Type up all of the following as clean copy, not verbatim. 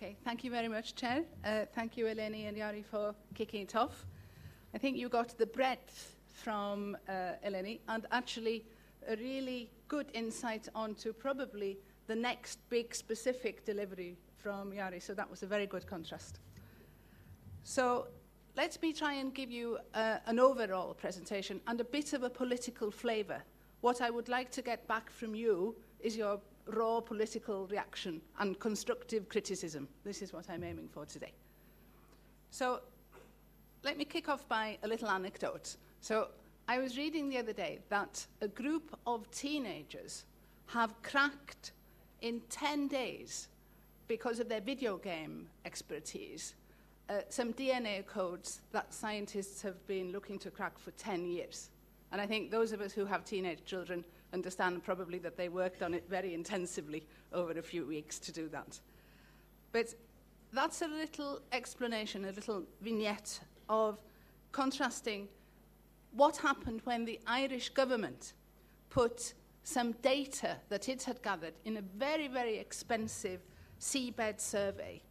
Okay, thank you very much, Chair. Thank you, Eleni and Jari, for kicking it off. I think you got the breadth from Eleni and actually a really good insight onto probably the next big specific delivery from Jari, so that was a very good contrast. So let me try and give you an overall presentation and a bit of a political flavour. What I would like to get back from you is your raw political reaction and constructive criticism. This is what I'm aiming for today. So let me kick off by a little anecdote. So I was reading the other day that a group of teenagers have cracked in 10 days, because of their video game expertise, some DNA codes that scientists have been looking to crack for 10 years. And I think those of us who have teenage children understand probably that they worked on it very intensively over a few weeks to do that. But that's a little explanation, a little vignette of contrasting what happened when the Irish government put some data that it had gathered in a very, very expensive seabed survey.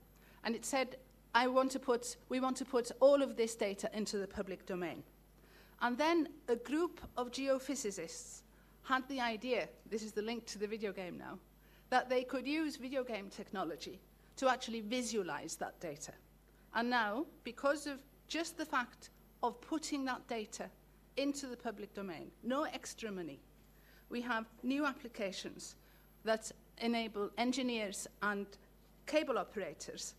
And it said, we want to put all of this data into the public domain. And then a group of geophysicists had the idea, this is the link to the video game now, that they could use video game technology to actually visualize that data. And now, because of just the fact of putting that data into the public domain, no extra money, we have new applications that enable engineers and cable operators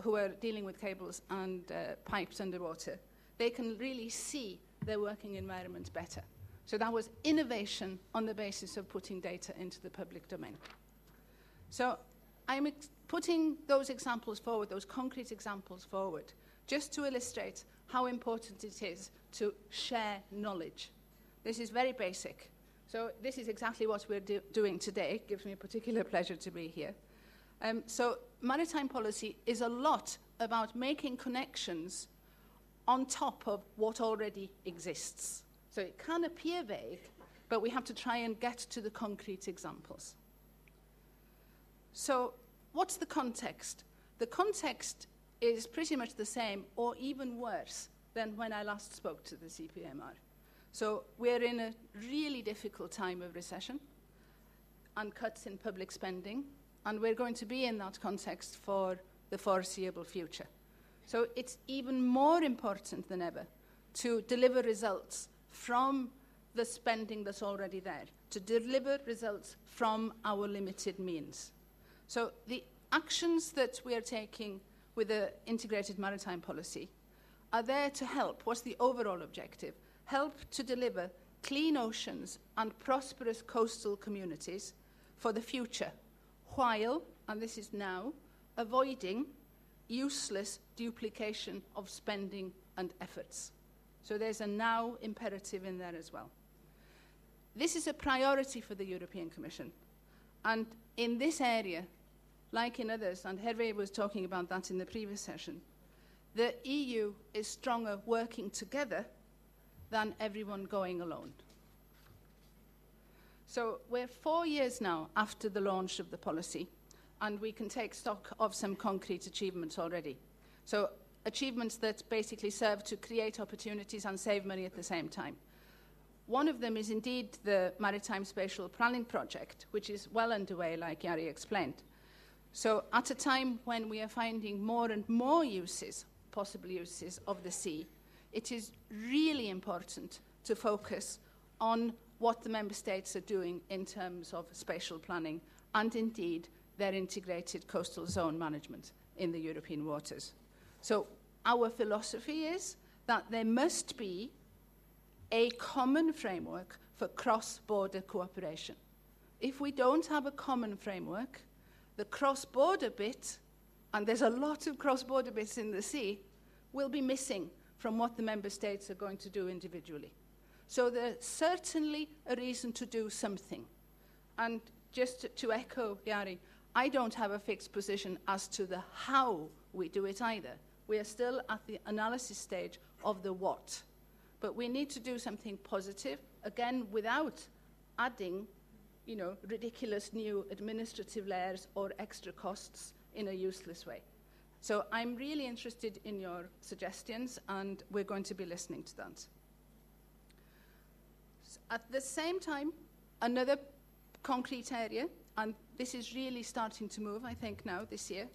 who are dealing with cables and pipes underwater. They can really see their working environment better. So that was innovation on the basis of putting data into the public domain. So I'm putting those examples forward, those concrete examples forward, just to illustrate how important it is to share knowledge. This is very basic. So this is exactly what we're doing today. It gives me a particular pleasure to be here. So maritime policy is a lot about making connections on top of what already exists. So it can appear vague, but we have to try and get to the concrete examples. So what's the context? The context is pretty much the same or even worse than when I last spoke to the CPMR. So we're in a really difficult time of recession and cuts in public spending, and we're going to be in that context for the foreseeable future. So it's even more important than ever to deliver results from the spending that's already there, to deliver results from our limited means. So the actions that we are taking with the integrated maritime policy are there to help. What's the overall objective? Help to deliver clean oceans and prosperous coastal communities for the future, while, and this is now, avoiding useless duplication of spending and efforts. So there's a now imperative in there as well. This is a priority for the European Commission. And in this area, like in others, and Hervé was talking about that in the previous session, the EU is stronger working together than everyone going alone. So we're 4 years now after the launch of the policy, and we can take stock of some concrete achievements already. So achievements that basically serve to create opportunities and save money at the same time. One of them is indeed the Maritime Spatial Planning project, which is well underway, like Jari explained. So at a time when we are finding more and more uses, possible uses of the sea, it is really important to focus on what the member states are doing in terms of spatial planning and indeed their integrated coastal zone management in the European waters. So our philosophy is that there must be a common framework for cross-border cooperation. If we don't have a common framework, the cross-border bit, and there's a lot of cross-border bits in the sea, will be missing from what the member states are going to do individually. So there's certainly a reason to do something. And just to echo Jari, I don't have a fixed position as to the how we do it either. We are still at the analysis stage of the what. But we need to do something positive, again, without adding, ridiculous new administrative layers or extra costs in a useless way. So I'm really interested in your suggestions, and we're going to be listening to that. At the same time, another concrete area, and this is really starting to move, I think, now this year,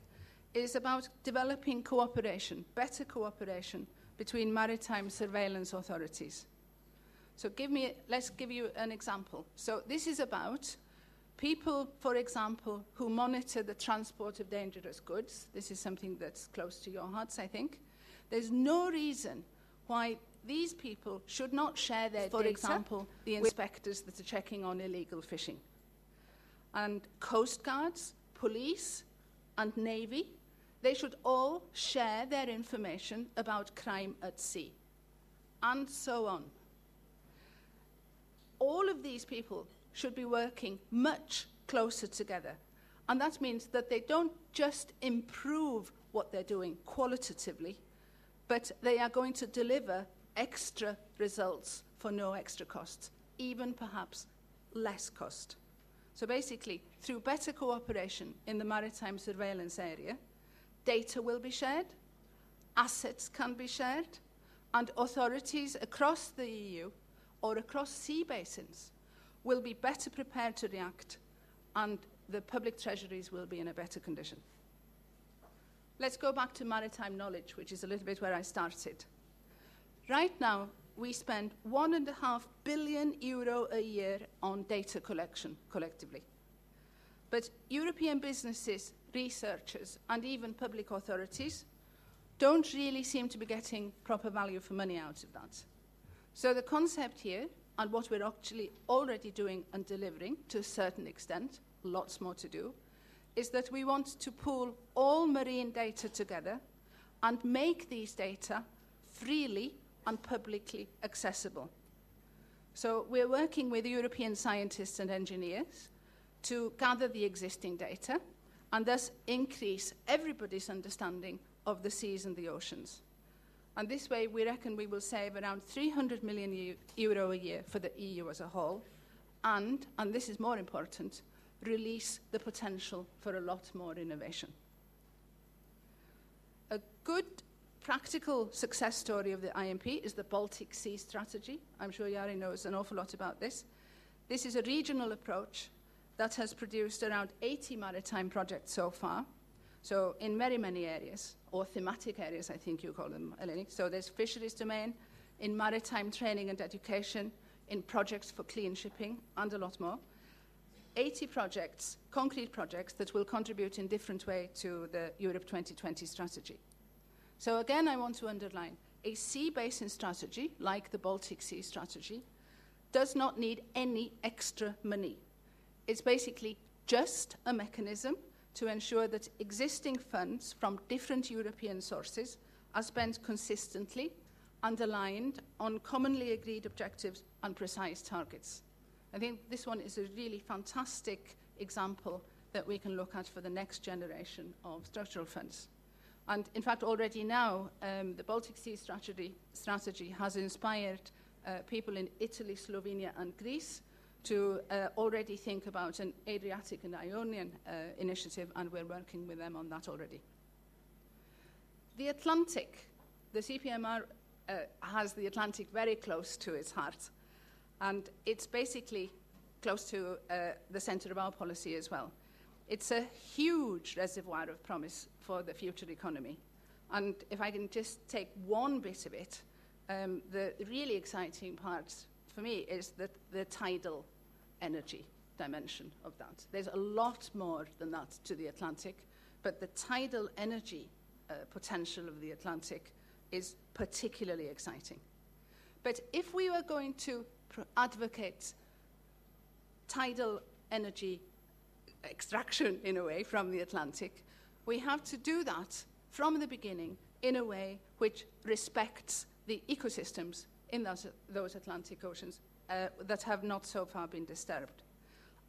is about developing cooperation, better cooperation between maritime surveillance authorities. So let's give you an example. So this is about people, for example, who monitor the transport of dangerous goods. This is something that's close to your hearts, I think. There's no reason why these people should not share their data, for example, the inspectors that are checking on illegal fishing. And coast guards, police, and navy, they should all share their information about crime at sea, and so on. All of these people should be working much closer together. And that means that they don't just improve what they're doing qualitatively, but they are going to deliver extra results for no extra cost, even perhaps less cost. So basically, through better cooperation in the maritime surveillance area, data will be shared, assets can be shared, and authorities across the EU or across sea basins will be better prepared to react, and the public treasuries will be in a better condition. Let's go back to maritime knowledge, which is a little bit where I started. Right now, we spend €1.5 billion a year on data collection collectively. But European businesses, researchers, and even public authorities don't really seem to be getting proper value for money out of that. So the concept here, and what we're actually already doing and delivering to a certain extent, lots more to do, is that we want to pool all marine data together and make these data freely and publicly accessible. So we're working with European scientists and engineers to gather the existing data and thus increase everybody's understanding of the seas and the oceans. And this way, we reckon we will save around €300 million a year for the EU as a whole, and this is more important, release the potential for a lot more innovation. A good practical success story of the IMP is the Baltic Sea Strategy. I'm sure Jari knows an awful lot about this. This is a regional approach that has produced around 80 maritime projects so far, so in very many areas, or thematic areas, I think you call them, Eleni. So there's fisheries domain, in maritime training and education, in projects for clean shipping, and a lot more. 80 projects, concrete projects, that will contribute in different ways to the Europe 2020 strategy. So again, I want to underline, a sea basin strategy, like the Baltic Sea Strategy, does not need any extra money. It's basically just a mechanism to ensure that existing funds from different European sources are spent consistently and aligned on commonly agreed objectives and precise targets. I think this one is a really fantastic example that we can look at for the next generation of structural funds. And in fact, already now, the Baltic Sea Strategy has inspired people in Italy, Slovenia, and Greece to already think about an Adriatic and Ionian initiative, and we're working with them on that already. The Atlantic, the CPMR has the Atlantic very close to its heart, and it's basically close to the center of our policy as well. It's a huge reservoir of promise for the future economy. And if I can just take one bit of it, the really exciting part for me is the tidal energy dimension of that. There's a lot more than that to the Atlantic, but the tidal energy potential of the Atlantic is particularly exciting. But if we were going to advocate tidal energy extraction, in a way, from the Atlantic, we have to do that from the beginning in a way which respects the ecosystems in those Atlantic oceans that have not so far been disturbed.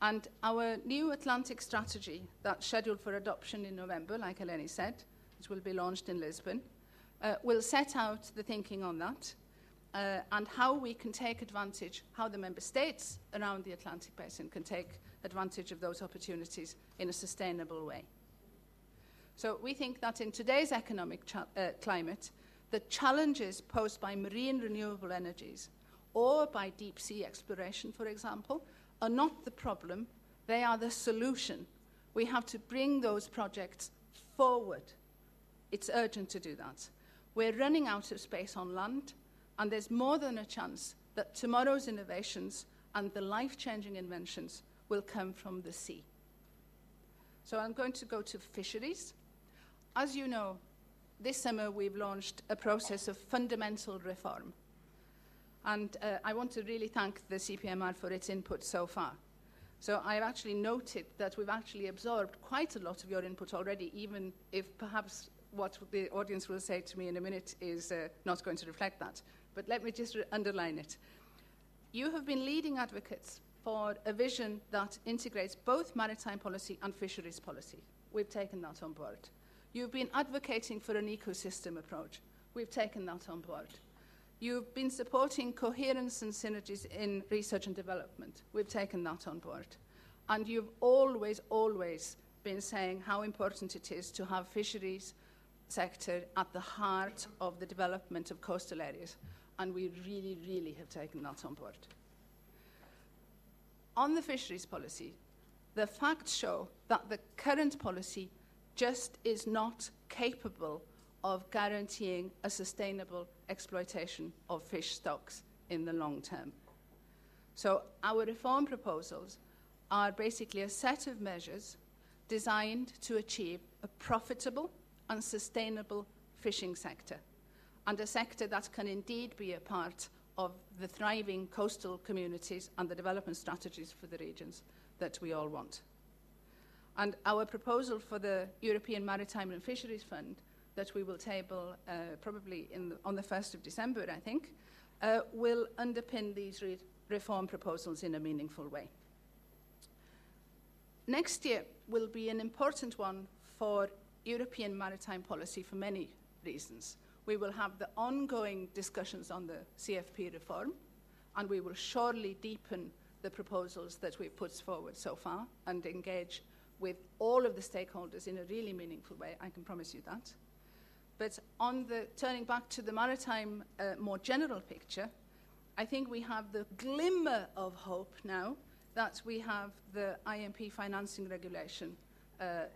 And our new Atlantic strategy that's scheduled for adoption in November, like Eleni said, which will be launched in Lisbon, will set out the thinking on that and how we can take advantage, how the member states around the Atlantic basin can take advantage of those opportunities in a sustainable way. So we think that in today's economic climate, the challenges posed by marine renewable energies or by deep sea exploration, for example, are not the problem, they are the solution. We have to bring those projects forward. It's urgent to do that. We're running out of space on land, and there's more than a chance that tomorrow's innovations and the life-changing inventions will come from the sea. So I'm going to go to fisheries. As you know, this summer we've launched a process of fundamental reform. And I want to really thank the CPMR for its input so far. So I've actually noted that we've actually absorbed quite a lot of your input already, even if perhaps what the audience will say to me in a minute is not going to reflect that. But let me just underline it. You have been leading advocates for a vision that integrates both maritime policy and fisheries policy. We've taken that on board. You've been advocating for an ecosystem approach. We've taken that on board. You've been supporting coherence and synergies in research and development. We've taken that on board. And you've always, always been saying how important it is to have fisheries sector at the heart of the development of coastal areas. And we really, really have taken that on board. On the fisheries policy, the facts show that the current policy just is not capable of guaranteeing a sustainable exploitation of fish stocks in the long term. So our reform proposals are basically a set of measures designed to achieve a profitable and sustainable fishing sector, and a sector that can indeed be a part of the thriving coastal communities and the development strategies for the regions that we all want. And our proposal for the European Maritime and Fisheries Fund that we will table probably on the 1st of December, I think, will underpin these reform proposals in a meaningful way. Next year will be an important one for European maritime policy for many reasons. We will have the ongoing discussions on the CFP reform, and we will surely deepen the proposals that we've put forward so far and engage with all of the stakeholders in a really meaningful way. I can promise you that. But on the turning back to the maritime more general picture, I think we have the glimmer of hope now that we have the IMP financing regulation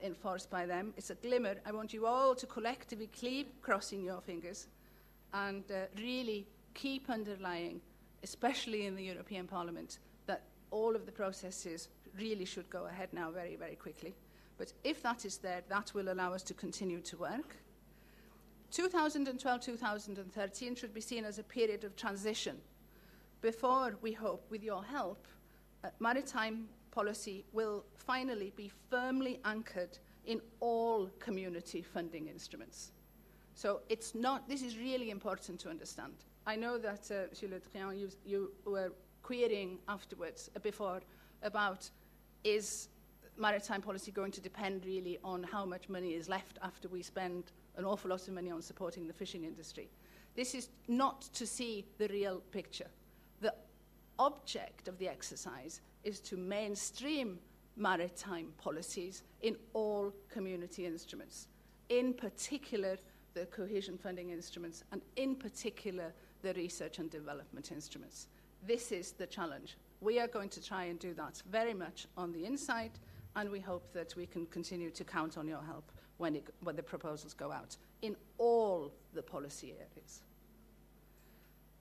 enforced by them. It's a glimmer. I want you all to collectively keep crossing your fingers and really keep underlying, especially in the European Parliament, that all of the processes really should go ahead now very, very quickly. But if that is there, that will allow us to continue to work. 2012-2013 should be seen as a period of transition before, we hope, with your help, maritime policy will finally be firmly anchored in all community funding instruments. So it's not, this is really important to understand. I know that, Monsieur Le Drian, you were querying afterwards, before, about is maritime policy going to depend really on how much money is left after we spend an awful lot of money on supporting the fishing industry. This is not to see the real picture. The object of the exercise is to mainstream maritime policies in all community instruments, in particular the cohesion funding instruments, and in particular the research and development instruments. This is the challenge. We are going to try and do that very much on the inside, and we hope that we can continue to count on your help when the proposals go out in all the policy areas.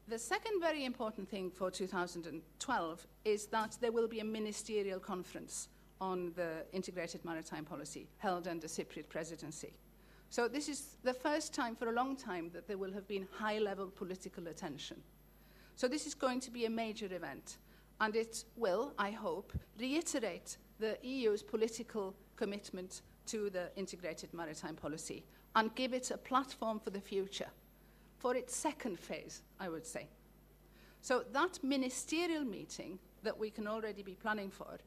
The second very important thing for 2012 is that there will be a ministerial conference on the integrated maritime policy held under Cypriot presidency. So this is the first time for a long time that there will have been high-level political attention. So this is going to be a major event, and it will, I hope, reiterate the EU's political commitment to the integrated maritime policy and give it a platform for the future, for its second phase, I would say. So that ministerial meeting that we can already be planning for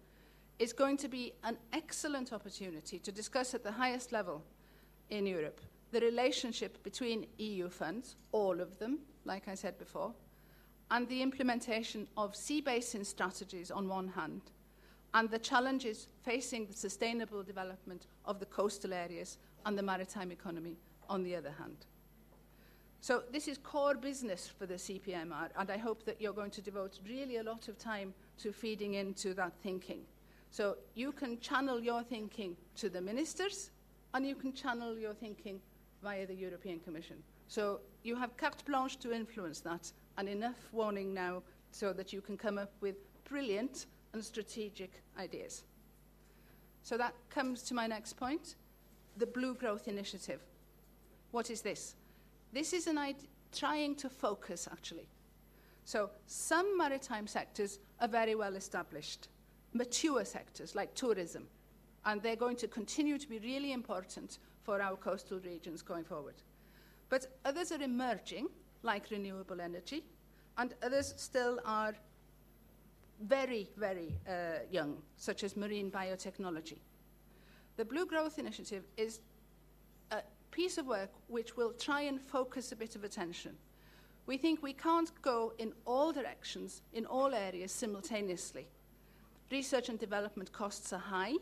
is going to be an excellent opportunity to discuss at the highest level in Europe the relationship between EU funds, all of them, like I said before, and the implementation of sea basin strategies on one hand, and the challenges facing the sustainable development of the coastal areas and the maritime economy on the other hand. So this is core business for the CPMR, and I hope that you're going to devote really a lot of time to feeding into that thinking. So you can channel your thinking to the ministers, and you can channel your thinking via the European Commission. So you have carte blanche to influence that, and enough warning now so that you can come up with brilliant and strategic ideas. So that comes to my next point, the Blue Growth Initiative. What is this? This is trying to focus, actually. So some maritime sectors are very well established, mature sectors like tourism, and they're going to continue to be really important for our coastal regions going forward. But others are emerging, like renewable energy, and others still are very, very young, such as marine biotechnology. The Blue Growth Initiative is a piece of work which will try and focus a bit of attention. We think we can't go in all directions, in all areas simultaneously. Research and development costs are high,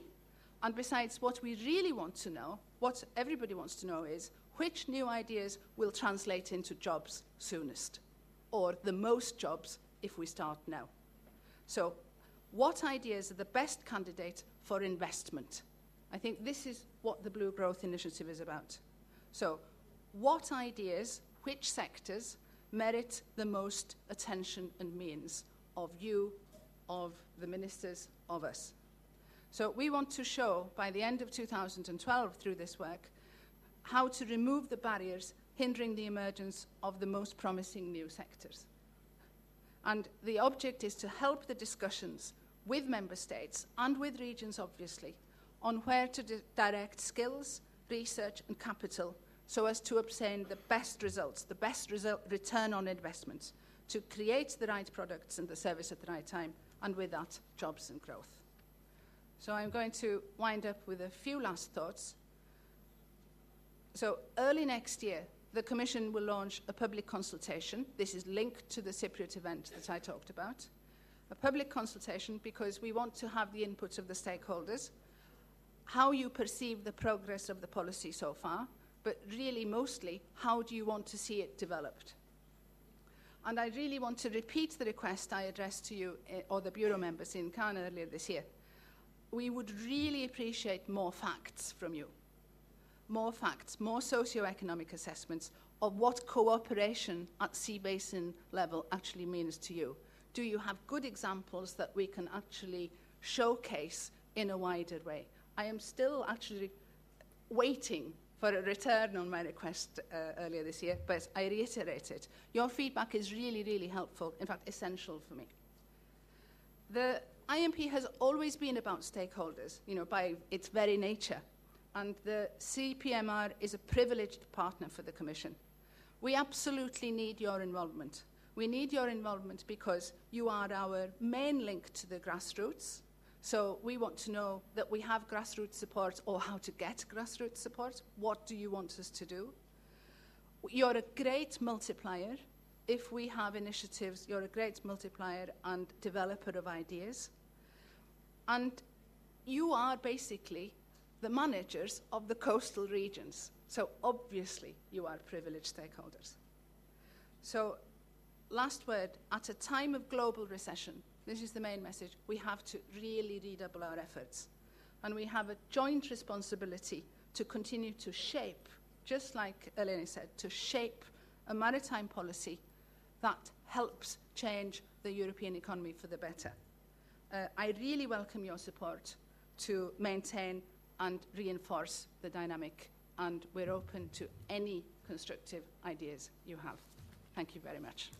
and besides, what we really want to know, what everybody wants to know is, which new ideas will translate into jobs soonest, or the most jobs if we start now. So, what ideas are the best candidate for investment? I think this is what the Blue Growth Initiative is about. So, what ideas, which sectors merit the most attention and means of you, of the ministers, of us? So we want to show by the end of 2012 through this work how to remove the barriers hindering the emergence of the most promising new sectors. And the object is to help the discussions with member states and with regions, obviously, on where to direct skills, research and capital so as to obtain the best results, the best return on investment, to create the right products and the service at the right time, and with that, jobs and growth. So I'm going to wind up with a few last thoughts. So early next year, the Commission will launch a public consultation. This is linked to the Cypriot event that I talked about. A public consultation because we want to have the input of the stakeholders, how you perceive the progress of the policy so far, but really mostly, how do you want to see it developed? And I really want to repeat the request I addressed to you, or the Bureau members in Cannes earlier this year. We would really appreciate more facts from you. More facts, more socio-economic assessments of what cooperation at sea basin level actually means to you. Do you have good examples that we can actually showcase in a wider way? I am still actually waiting for a return on my request earlier this year, but I reiterate it. Your feedback is really, really helpful, in fact, essential for me. The IMP has always been about stakeholders, by its very nature, and the CPMR is a privileged partner for the Commission. We absolutely need your involvement. We need your involvement because you are our main link to the grassroots. So we want to know that we have grassroots support, or how to get grassroots support. What do you want us to do? You're a great multiplier. If we have initiatives, you're a great multiplier and developer of ideas. And you are basically the managers of the coastal regions. So obviously you are privileged stakeholders. So last word, at a time of global recession, this is the main message, we have to really redouble our efforts. And we have a joint responsibility to continue to shape, just like Eleni said, to shape a maritime policy that helps change the European economy for the better. I really welcome your support to maintain and reinforce the dynamic, and we're open to any constructive ideas you have. Thank you very much.